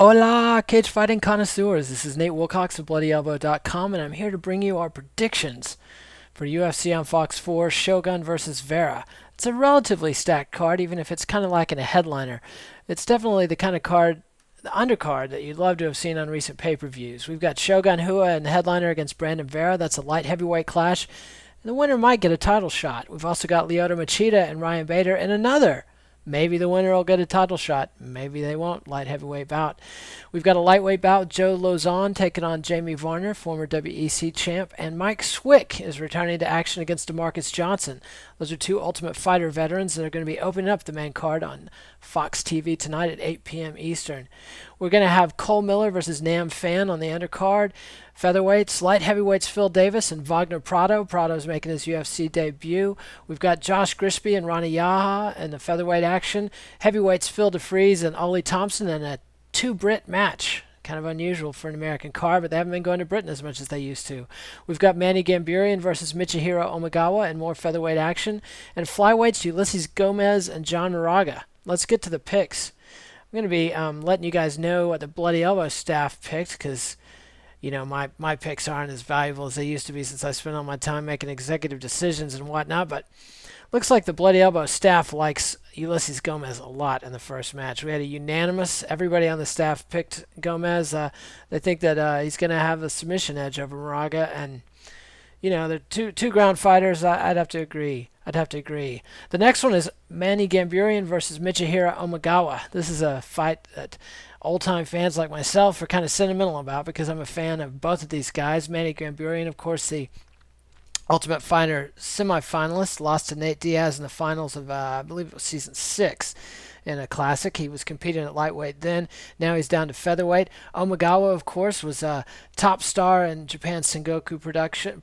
Hola, cage fighting connoisseurs. This is Nate Wilcox of BloodyElbow.com, and I'm here to bring you our predictions for UFC on Fox 4 Shogun versus Vera. It's a relatively stacked card, even if it's kind of lacking a headliner. It's definitely the kind of card, the undercard, that you'd love to have seen on recent pay-per-views. We've got Shogun Hua and the headliner against Brandon Vera. That's a light heavyweight clash, and the winner might get a title shot. We've also got Lyoto Machida and Ryan Bader in another. Maybe the winner will get a title shot. Maybe they won't. Light heavyweight bout. We've got a lightweight bout. Joe Lauzon taking on Jamie Varner, former WEC champ. And Mike Swick is returning to action against Demarcus Johnson. Those are two Ultimate Fighter veterans that are going to be opening up the main card on Fox TV tonight at 8 p.m. Eastern. We're going to have Cole Miller versus Nam Phan on the undercard. Featherweights, light heavyweights Phil Davis and Wagner Prado. Prado's making his UFC debut. We've got Josh Grisby and Ronnie Yaha in the featherweight action. Heavyweights Phil DeFries and Ollie Thompson in a two-Brit match. Kind of unusual for an American card, but they haven't been going to Britain as much as they used to. We've got Manny Gamburyan versus Michihiro Magawa in more featherweight action. And flyweights Ulysses Gomez and John Moraga. Let's get to the picks. I'm going to be letting you guys know what the Bloody Elbow staff picked, because my picks aren't as valuable as they used to be since I spent all my time making executive decisions and whatnot. But looks like the Bloody Elbow staff likes Ulysses Gomez a lot in the first match. We had a unanimous. Everybody on the staff picked Gomez. They think that he's going to have a submission edge over Moraga, and they're two ground fighters. I'd have to agree. The next one is Manny Gamburyan versus Michihiro Omagawa. This is a fight that old-time fans like myself are kind of sentimental about, because I'm a fan of both of these guys. Manny Gamburyan, of course, the Ultimate Fighter semifinalist, lost to Nate Diaz in the finals of, I believe it was season 6 in a classic. He was competing at lightweight then. Now he's down to featherweight. Omagawa, of course, was a top star in Japan's Sengoku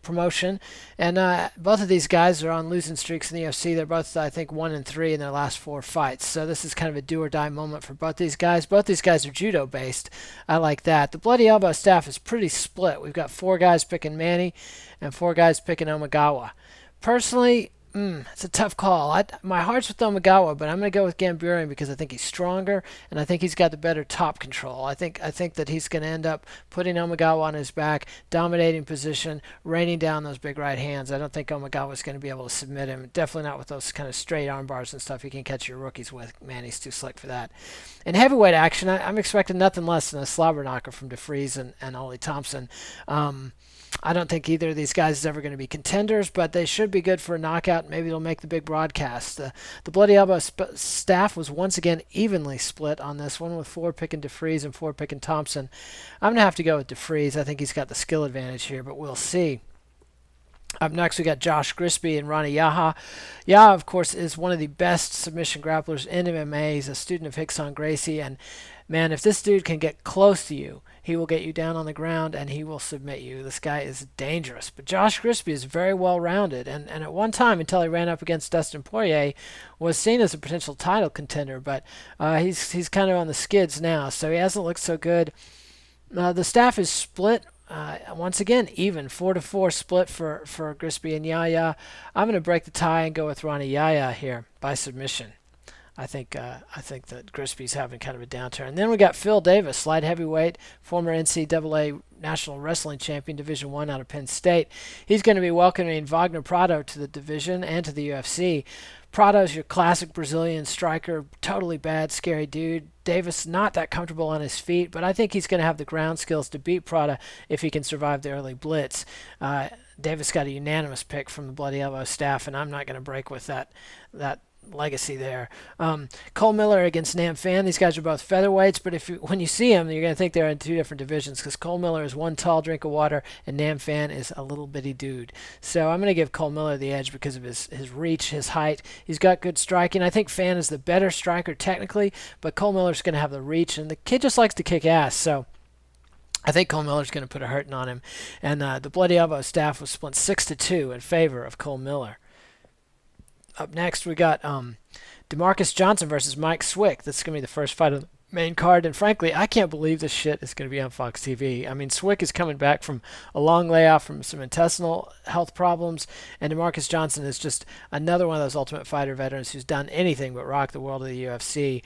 promotion. And both of these guys are on losing streaks in the UFC. They're both, I think, 1-3 in their last 4 fights. So this is kind of a do-or-die moment for both these guys. Both these guys are judo-based. I like that. The Bloody Elbow staff is pretty split. We've got 4 guys picking Manny and 4 guys picking Omagawa. Personally, it's a tough call. My heart's with Omagawa, but I'm going to go with Gamburyan because I think he's stronger, and I think he's got the better top control. I think that he's going to end up putting Omagawa on his back, dominating position, raining down those big right hands. I don't think Omagawa's going to be able to submit him. Definitely not with those kind of straight arm bars and stuff you can catch your rookies with. Manny's too slick for that. In heavyweight action, I'm expecting nothing less than a slobber knocker from DeFries and Ollie Thompson. I don't think either of these guys is ever going to be contenders, but they should be good for a knockout. Maybe they'll make the big broadcast. The Bloody Elbow staff was once again evenly split on this one, with 4 picking DeFries and 4 picking Thompson. I'm going to have to go with DeFries. I think he's got the skill advantage here, but we'll see. Up next, we got Josh Grisby and Ronnie Yaha. Yaha, of course, is one of the best submission grapplers in MMA. He's a student of Rickson Gracie, and man, if this dude can get close to you, he will get you down on the ground and he will submit you. This guy is dangerous. But Josh Grisby is very well-rounded, and at one time, until he ran up against Dustin Poirier, was seen as a potential title contender, but he's kind of on the skids now, so he hasn't looked so good. The staff is split. Once again, even 4-4 split for Grisby and Yaya. I'm going to break the tie and go with Ronnie Yaya here by submission. I think that Grisby's having kind of a downturn. And then we got Phil Davis, light heavyweight, former NCAA National Wrestling Champion, Division I out of Penn State. He's going to be welcoming Wagner Prado to the division and to the UFC. Prado's your classic Brazilian striker, totally bad, scary dude. Davis not that comfortable on his feet, but I think he's going to have the ground skills to beat Prado if he can survive the early blitz. Davis got a unanimous pick from the Bloody Elbow staff, and I'm not going to break with that legacy there. Cole Miller against Nam Phan. These guys are both featherweights, but when you see them, you're going to think they're in 2 different divisions, because Cole Miller is one tall drink of water and Nam Phan is a little bitty dude. So I'm going to give Cole Miller the edge because of his reach, his height. He's got good striking. I think Phan is the better striker technically, but Cole Miller's going to have the reach, and the kid just likes to kick ass. So I think Cole Miller's going to put a hurting on him. And the Bloody Elbow staff was split 6-2 in favor of Cole Miller. Up next, we got Demarcus Johnson versus Mike Swick. This is going to be the first fight of main card, and frankly, I can't believe this shit is going to be on Fox TV. I mean, Swick is coming back from a long layoff from some intestinal health problems, and Demarcus Johnson is just another one of those Ultimate Fighter veterans who's done anything but rock the world of the UFC.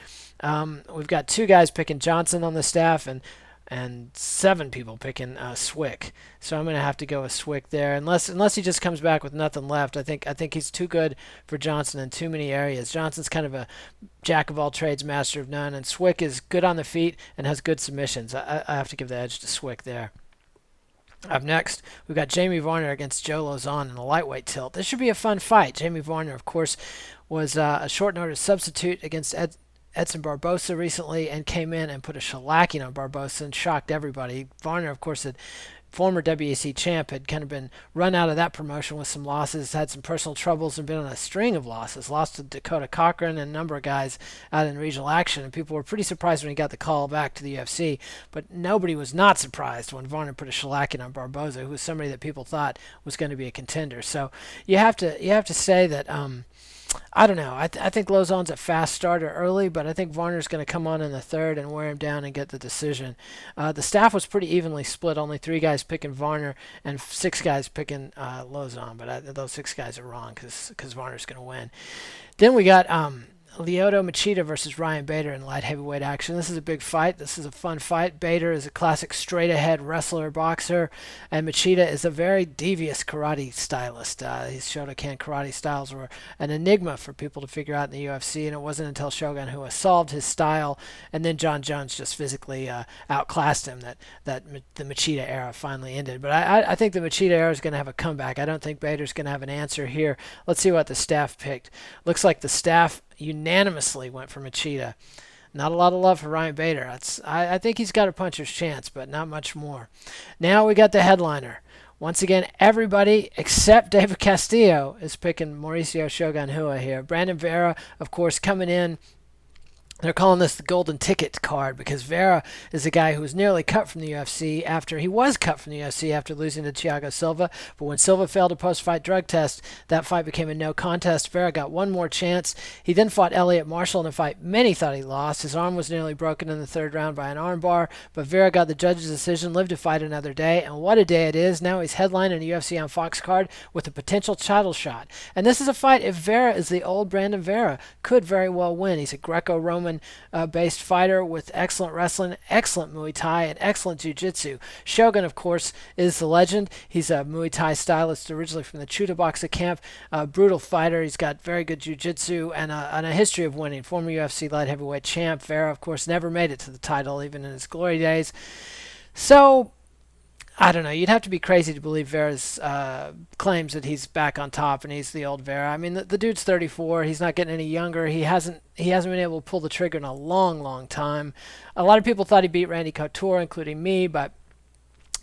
We've got two guys picking Johnson on the staff, and seven people picking Swick. So I'm going to have to go with Swick there, unless he just comes back with nothing left. I think he's too good for Johnson in too many areas. Johnson's kind of a jack of all trades, master of none, and Swick is good on the feet and has good submissions. I have to give the edge to Swick there. Up next, we've got Jamie Varner against Joe Lauzon in a lightweight tilt. This should be a fun fight. Jamie Varner, of course, was a short notice substitute against Edson Barbosa recently and came in and put a shellacking on Barbosa and shocked everybody. Varner, of course, former WEC champ, had kind of been run out of that promotion with some losses, had some personal troubles, and been on a string of losses. Lost to Dakota Cochran and a number of guys out in regional action, and people were pretty surprised when he got the call back to the UFC. But nobody was not surprised when Varner put a shellacking on Barbosa, who was somebody that people thought was going to be a contender. So you have to say that. I don't know. I think Lauzon's a fast starter early, but I think Varner's going to come on in the third and wear him down and get the decision. The staff was pretty evenly split. Only 3 guys picking Varner and 6 guys picking Lauzon, but those 6 guys are wrong because Varner's going to win. Then we got Lyoto Machida versus Ryan Bader in light heavyweight action. This is a big fight. This is a fun fight. Bader is a classic straight-ahead wrestler, boxer, and Machida is a very devious karate stylist. His Shotokan karate styles were an enigma for people to figure out in the UFC, and it wasn't until Shogun who solved his style, and then John Jones just physically outclassed him that the Machida era finally ended. But I think the Machida era is going to have a comeback. I don't think Bader's going to have an answer here. Let's see what the staff picked. Looks like the staff unanimously went for Machida. Not a lot of love for Ryan Bader. I think he's got a puncher's chance, but not much more. Now we got the headliner. Once again, everybody except David Castillo is picking Mauricio Shogun Rua here. Brandon Vera, of course, coming in. They're calling this the golden ticket card because Vera is a guy who was nearly cut from the UFC after losing to Thiago Silva. But when Silva failed a post-fight drug test, that fight became a no contest. Vera got one more chance. He then fought Elliot Marshall in a fight many thought he lost. His arm was nearly broken in the 3rd round by an armbar, but Vera got the judge's decision, lived to fight another day, and what a day it is. Now he's headlining a UFC on Fox card with a potential title shot. And this is a fight, if Vera is the old Brandon Vera, could very well win. He's a Greco-Roman based fighter with excellent wrestling, excellent Muay Thai, and excellent Jiu-Jitsu. Shogun, of course, is the legend. He's a Muay Thai stylist originally from the Chuta Boxa camp, a brutal fighter. He's got very good Jiu-Jitsu and a history of winning. Former UFC light heavyweight champ. Vera, of course, never made it to the title, even in his glory days. So I don't know. You'd have to be crazy to believe Vera's claims that he's back on top and he's the old Vera. I mean, the dude's 34. He's not getting any younger. He hasn't been able to pull the trigger in a long, long time. A lot of people thought he beat Randy Couture, including me, but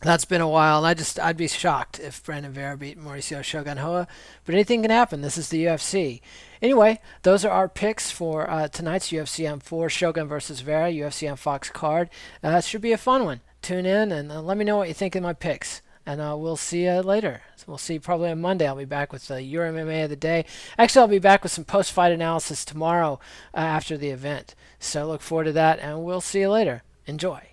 that's been a while. And I'd be shocked if Brandon Vera beat Mauricio Shogun Rua. But anything can happen. This is the UFC. Anyway, those are our picks for tonight's UFC on 4, Shogun versus Vera, UFC on Fox card. It should be a fun one. Tune in and let me know what you think of my picks. And we'll see you later. So we'll see probably on Monday. I'll be back with the Euro MMA of the day. Actually, I'll be back with some post-fight analysis tomorrow after the event. So look forward to that, and we'll see you later. Enjoy.